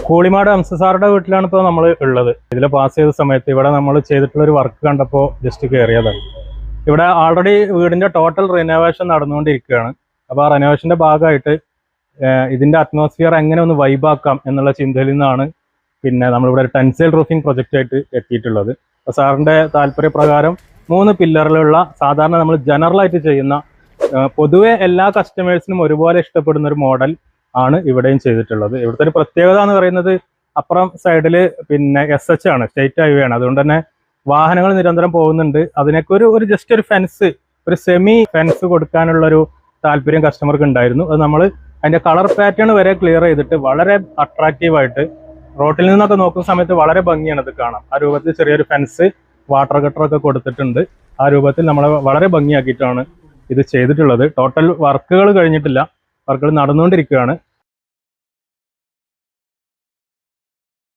കൂളിമാട് സാറുടെ വീട്ടിലാണ് ഇപ്പോൾ നമ്മൾ ഉള്ളത്. ഇതിൽ പാസ് ചെയ്ത സമയത്ത് ഇവിടെ നമ്മൾ ചെയ്തിട്ടുള്ള ഒരു വർക്ക് കണ്ടപ്പോൾ ജസ്റ്റ് കയറിയതാണ്. ഇവിടെ ആൾറെഡി വീടിന്റെ ടോട്ടൽ റിനോവേഷൻ നടന്നുകൊണ്ടിരിക്കുകയാണ്. അപ്പോൾ ആ റിനോവേഷന്റെ ഭാഗമായിട്ട് ഇതിന്റെ അറ്റ്മോസ്ഫിയർ എങ്ങനെ ഒന്ന് വൈബാക്കാം എന്നുള്ള ചിന്തയിൽ നിന്നാണ് പിന്നെ നമ്മളിവിടെ ഒരു ടെൻസൈൽ റൂഫിംഗ് പ്രൊജക്റ്റ് ആയിട്ട് എത്തിയിട്ടുള്ളത്. അപ്പോൾ സാറിന്റെ താല്പര്യപ്രകാരം 3 പില്ലറിലുള്ള സാധാരണ നമ്മൾ ജനറലായിട്ട് ചെയ്യുന്ന പൊതുവെ എല്ലാ കസ്റ്റമേഴ്സിനും ഒരുപോലെ ഇഷ്ടപ്പെടുന്ന ഒരു മോഡൽ ആണ് ഇവിടെയും ചെയ്തിട്ടുള്ളത്. ഇവിടുത്തെ ഒരു പ്രത്യേകത എന്ന് പറയുന്നത് അപ്പുറം സൈഡിൽ പിന്നെ SH ആണ്, സ്റ്റേറ്റ് ഹൈവേ ആണ്. അതുകൊണ്ട് തന്നെ വാഹനങ്ങൾ നിരന്തരം പോകുന്നുണ്ട്. അതിനൊക്കെ ഒരു ജസ്റ്റ് ഒരു ഫെൻസ്, ഒരു സെമി ഫെൻസ് കൊടുക്കാനുള്ള ഒരു താല്പര്യം കസ്റ്റമർക്ക് ഉണ്ടായിരുന്നു. അത് നമ്മൾ അതിന്റെ കളർ പാറ്റേൺ വരെ ക്ലിയർ ചെയ്തിട്ട് വളരെ അട്രാക്റ്റീവായിട്ട് റോട്ടിൽ നിന്നൊക്കെ നോക്കുന്ന സമയത്ത് വളരെ ഭംഗിയാണ് ഇത് കാണാം. ആ രൂപത്തിൽ ചെറിയൊരു ഫെൻസ്, വാട്ടർ ഗട്ടറൊക്കെ കൊടുത്തിട്ടുണ്ട്. ആ രൂപത്തിൽ നമ്മൾ വളരെ ഭംഗിയാക്കിയിട്ടാണ് ഇത് ചെയ്തിട്ടുള്ളത്. ടോട്ടൽ വർക്കുകൾ കഴിഞ്ഞിട്ടില്ല, വർക്കുകൾ നടന്നുകൊണ്ടിരിക്കുകയാണ്.